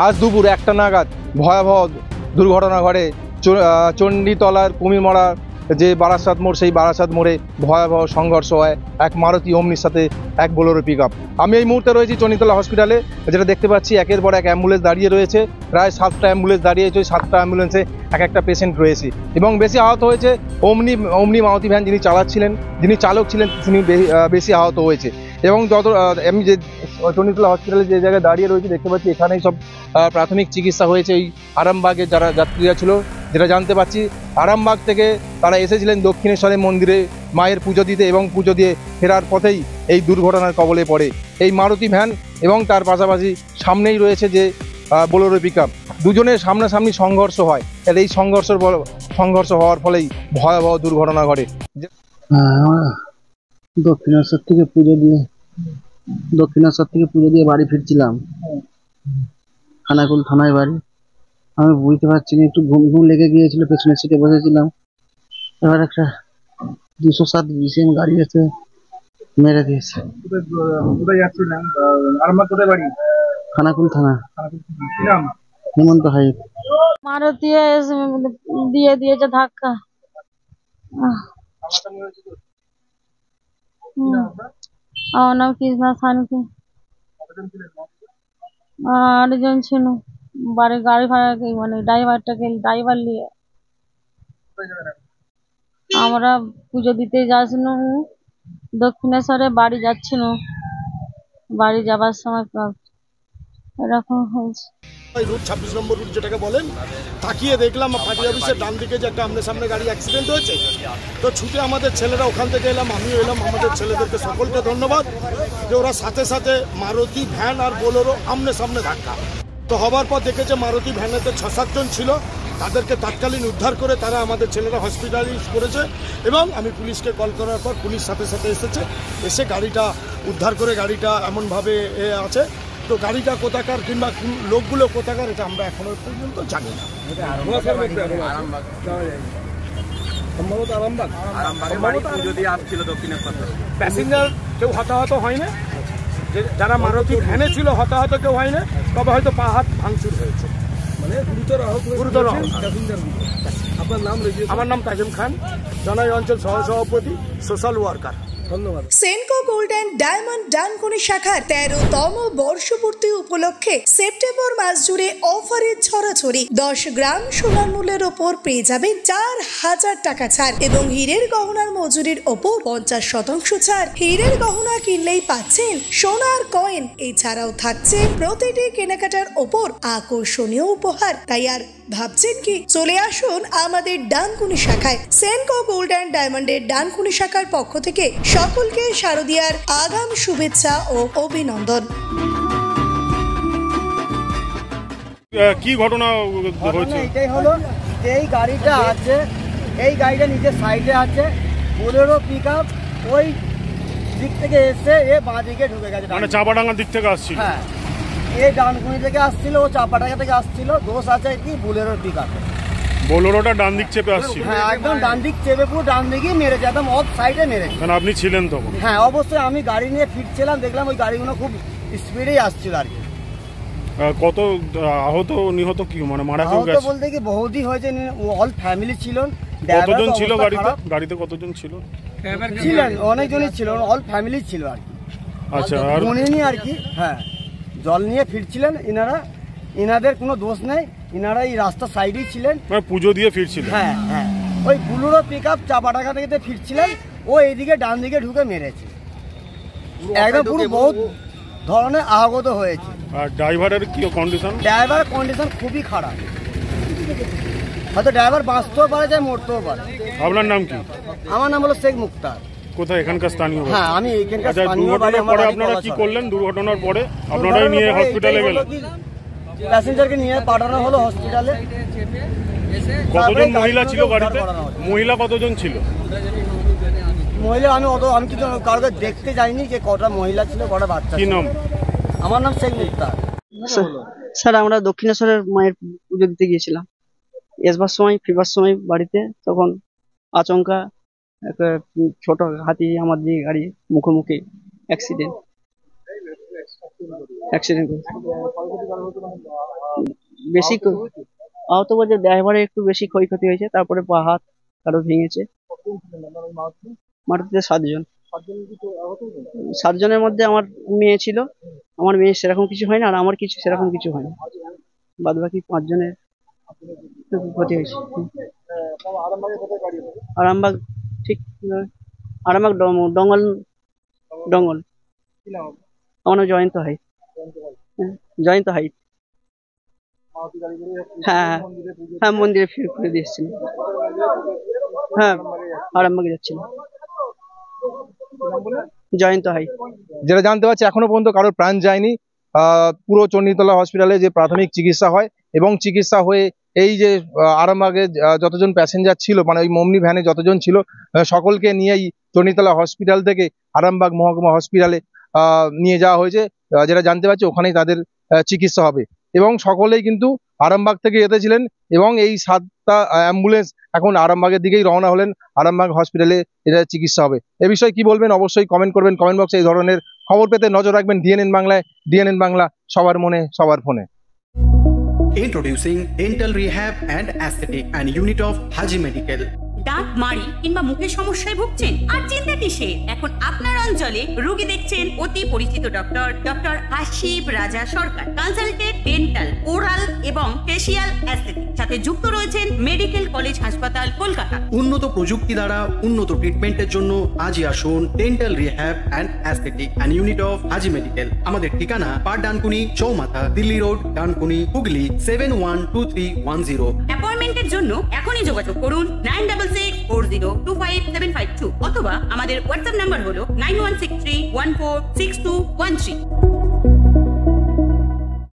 আজ দুপুর 1টা নাগাদ ভয়াবহ দুর্ঘটনা ঘটে চণ্ডীতলার কুমিরমারা যে বারাসাত মোড়, সেই বারাসাত মোড়ে ভয়াবহ সংঘর্ষ হয় এক মারুতি ওমনির সাথে এক বোলেরো পিকআপ। আমি এই মুহূর্তে রয়েছি চণ্ডীতলা হসপিটালে, যেটা দেখতে পাচ্ছি একের পর এক অ্যাম্বুলেন্স দাঁড়িয়ে রয়েছে। প্রায় 7টা অ্যাম্বুলেন্স দাঁড়িয়েছে, 7টা অ্যাম্বুলেন্সে এক একটা পেশেন্ট রয়েছে এবং বেশি আহত হয়েছে ওমনি মারুতি ভ্যান যিনি চালাচ্ছিলেন, যিনি চালক ছিলেন, তিনি বেশি আহত হয়েছে। এবং যত আমি যে চণ্ডীতলা হসপিটালে যে জায়গায় দাঁড়িয়ে রয়েছে দেখতে পাচ্ছি এখানেই সব প্রাথমিক চিকিৎসা হয়েছে। এই আরামবাগের যারা যাত্রীরা ছিল, যেটা জানতে পারছি আরামবাগ থেকে তারা এসেছিলেন দক্ষিণেশ্বরের মন্দিরে মায়ের পুজো দিতে এবং পুজো দিয়ে ফেরার পথেই এই দুর্ঘটনার কবলে পড়ে এই মারুতি ভ্যান এবং তার পাশাপাশি সামনেই রয়েছে যে বোলেরো পিকআপ। দুজনের সামনাসামনি সংঘর্ষ হয়, আর এই সংঘর্ষ হওয়ার ফলেই ভয়াবহ দুর্ঘটনা ঘটে। দক্ষিণেশ্বর থেকে পুজো দিয়ে বাড়ি ফিরছিলাম, খানাকুল থানায় বাড়ি। আমি বুঝতে পারছি না, একটু ঘুম লেগে গিয়েছিল, পেছনের সিটে বসেছিলাম। এবার একটা 207 BCM গাড়ি এসে মেরে দিয়েছে। কোথায় যাচ্ছিলেন? আরামবাগ কোথায় বাড়ি? খানাকুল থানা। হেমন্ত হাইট। মারুতি দিয়ে দিয়েছে ধাক্কা। আমার নাম কৃষ্ণা সানকি। 8 জন ছিল বাড়ি, গাড়ি ভাড়া মানে ড্রাইভার নিয়ে আমরা পুজো দিতে যাচ্ছিল, দক্ষিণেশ্বরে বাড়ি যাচ্ছিল। বাড়ি যাবার সময় এরকম হয়েছে। রুট 26 নম্বর রুট যেটাকে বলেন, তাকিয়ে দেখলাম পার্টি অফিসের ডান দিকে যে একটা আমনে সামনে গাড়ি অ্যাক্সিডেন্ট হয়েছে। তো ছুটে আমাদের ছেলেরা ওখান থেকে এলাম, আমিও এলাম। আমাদের ছেলেদেরকে সকলকে ধন্যবাদ যে ওরা সাথে সাথে মারুতি ভ্যান আর বোলেরো আমনে সামনে ধাক্কা। তো হবার পর দেখেছে মারুতি ভ্যানেতে 6-7 জন ছিল, তাদেরকে তৎকালীন উদ্ধার করে তারা আমাদের ছেলেরা হসপিটালাইজ করেছে এবং আমি পুলিশকে কল করার পর পুলিশ সাথে সাথে এসেছে, এসে গাড়িটা উদ্ধার করে গাড়িটা এমনভাবে আছে। তো গাড়িটা কোথাকার কিংবা লোকগুলো কোথাকার এটা আমরা এখনো পর্যন্ত জানি না। প্যাসেঞ্জার কেউ হতাহত হয় না, যারা মারুতি ভ্যানে ছিল হতাহত কেউ হয় না, তবে হয়তো পা হাত ভাঙচুর হয়েছে, মানে গুরুতর। আমার নাম তাজিম খান, জনাই অঞ্চল সহসভাপতি, social worker. Senco gold and diamond Dankuni শাখার 13তম বর্ষপূর্তি উপলক্ষে সেপ্টেম্বর মাস জুড়ে অফারের ছড়াছড়ি। 10 গ্রাম সোনার মূল্যের ওপর পেয়ে যাবেন 4000 টাকা ছাড় এবং হীরের গহনার মজুরির ওপর 50% ছাড়। হীরের গহনা কিনলেই পাচ্ছেন সোনার কয়েন, এছাড়াও থাকছে প্রতিটি কেনাকাটার ওপর আকর্ষণীয় উপহার। তাই আর ভাবছেন কি? চলে আসুন আমাদের ডানকুনি শাখায়। সেনকো গোল্ড অ্যান্ড ডায়মন্ডের ডানকুনি শাখার পক্ষ থেকে সকলকে শারদীয়ার আগাম শুভেচ্ছা ও অভিনন্দন। কি ঘটনা হয়েছে? এটাই হলো যে এই গাড়িটা আছে, এই গাড়িটা নিজের সাইডে আছে, বোলেরো পিকআপ ওই দিক থেকে এসে এ বাঁ দিকে ঢুকে গেছে, মানে চাপাডাঙ্গার দিক থেকে আসছিল। হ্যাঁ, এই ডানকুনি থেকে আসছিল, ও চাপাডাঙ্গা থেকে আসছিল। দোষ আছে কি বোলেরো পিকআপে? বোলেরোটা ডান দিক চেপে আসছিল। হ্যাঁ, একদম ডান দিক চেপে পুরো ডান দিকেই মেরেছে, একদম অফ সাইডে মেরেছে। মানে আপনি ছিলেন তখন? হ্যাঁ, অবশ্যই। আমি গাড়ি নিয়ে ফিরছিলাম, দেখলাম ওই গাড়িগুলো খুব স্পিডেই আসছিল আর কি। কত আহত নিহত কি মানে মারা কেউ গেছে? বলতে কি বহুতই হয়েছে, অল ফ্যামিলি ছিল। কতজন ছিল গাড়িতে কতজন ছিল? ছিলেন অনেকজনই ছিল, অল ফ্যামিলি ছিল আর কি। আচ্ছা, আর মনেনি আর কি। হ্যাঁ, জল নিয়ে ফিরছিলেন ইনারা, ইনাদের কোনো দোষ নেই, ইনারা এই রাস্তা সাইডেই ছিলেন, মানে পুজো দিয়ে ফিরছিলেন। হ্যাঁ হ্যাঁ, ওই বুলেরো পিকআপ চাপাডাঙ্গা থেকে ফিরছিলেন, ও এইদিকে ডান দিকে ঢুকে মেরেছে, একদম পুরো বহুত ধরনের আহত হয়েছে। আর ড্রাইভারের কি কন্ডিশন? ড্রাইভারের কন্ডিশন খুবই খারাপ, হয়তো ড্রাইভার বাঁচতেও পারে, যায় মরতেও পারে। আপনার নাম কি? আমার নাম হলো শেখ মুক্তার। কোথায়? এখানকার স্থানীয়? হ্যাঁ, আমি এখানকার স্থানীয়। দুর্ঘটনার পরে আপনারা কি করলেন? দুর্ঘটনার পরে আপনারাই নিয়ে হসপিটালে গেলেন? প্যাসেঞ্জারকে নিয়ে পাঠানো হলো হসপিটালে। কতজন মহিলা ছিল গাড়িতে? মহিলা কতজন ছিল? মহিলা আমি কিছু কাউকে দেখতে যাইনি যে কটা মহিলা ছিল, কটা বাচ্চা। কি নাম? আমার নাম শেখ মুক্তার। স্যার, আমরা দক্ষিণেশ্বরের মায়ের পুজো দিতে গিয়েছিলাম। আসবার সময়, ফিরবার সময় বাড়িতে, তখন আচমকা একটা ছোট হাতি আমার দিকে গাড়ি মুখোমুখি অ্যাক্সিডেন্ট। অ্যাক্সিডেন্ট করেছে। বেশি আহত বলতে ড্রাইভারের একটু বেশি ক্ষয়ক্ষতি হয়েছে, তারপরে পা হাত কারো ভেঙেছে। মারুতিতে 7 জন। 7 জনের মধ্যে আমার মেয়ে ছিল, আমার মেয়ে সেরকম কিছু হয় না, আর আমার কিছু সেরকম কিছু হয় না, বাদ বাকি 5 জনের ক্ষতি হয়েছে। আরামবাগ, ঠিক আরামবাগ ডঙ্গল ডঙ্গল। আমার নাম জয়ন্ত হাইত। জয়ন্ত হাইত। হ্যাঁ হ্যাঁ, মন্দিরে ফিরে ঘুরে দিয়ে এসেছিল। হ্যাঁ, আরামবাগে যাচ্ছিল। জয়ন্ত হাইত। যেটা জানতে পারছি এখনো পর্যন্ত কারোর প্রাণ যায়নি। পুরো চণ্ডীতলা হসপিটালে যে প্রাথমিক চিকিৎসা হয় এবং চিকিৎসা হয়ে এই যে আরামবাগে যতজন প্যাসেঞ্জার ছিল, মানে ওই মমনি ভ্যানে যতজন ছিল, সকলকে নিয়েই চণ্ডীতলা হসপিটাল থেকে আরামবাগ মহকুমা হসপিটালে নিয়ে যাওয়া হয়েছে। যেটা জানতে পারছি ওখানেই তাদের চিকিৎসা হবে এবং সকলেই কিন্তু আরামবাগ থেকে এসেছিলেন এবং এই 7টা অ্যাম্বুলেন্স এখন আরামবাগের দিকেই রওনা হলেন। আরামবাগ হসপিটালে এদের চিকিৎসা হবে। এ বিষয়ে কি বলবেন অবশ্যই কমেন্ট করবেন কমেন্ট বক্সে। এই ধরনের খবর পেতে নজর রাখবেন ডিএনএন বাংলায়। ডিএনএন বাংলা, সবার মনে সবার ফোনে। Introducing Dental Rehab and Aesthetic and Unit of Haji Medical. দাঁত মাড়ি কিংবা মুখের সমস্যায় ভুগছেন? আর চিন্তা কিসের? এখন আপনার অঞ্চলে রোগী দেখছেন অতি পরিচিত ডক্টর আশিব রাজা সরকার। কনসালটেন্ট ডেন্টাল, ওরাল এবং ফেসিয়াল অ্যাস্থেটিক, সাথে যুক্ত রয়েছেন মেডিকেল কলেজ হাসপাতাল কলকাতা। উন্নত প্রযুক্তি দ্বারা উন্নত ট্রিটমেন্টের জন্য আজই আসুন dental rehab and aesthetic and unit of Haji medical. আমাদের ঠিকানা পার ডানকুনি চৌমাথা, দিল্লি রোড, ডানকুনি, হুগলি 712310। অ্যাপয়েন্টমেন্টের জন্য এখনই যোগাযোগ করুন 9640257552 অথবা আমাদের হোয়াটসঅ্যাপ নাম্বার হলো 9163146213।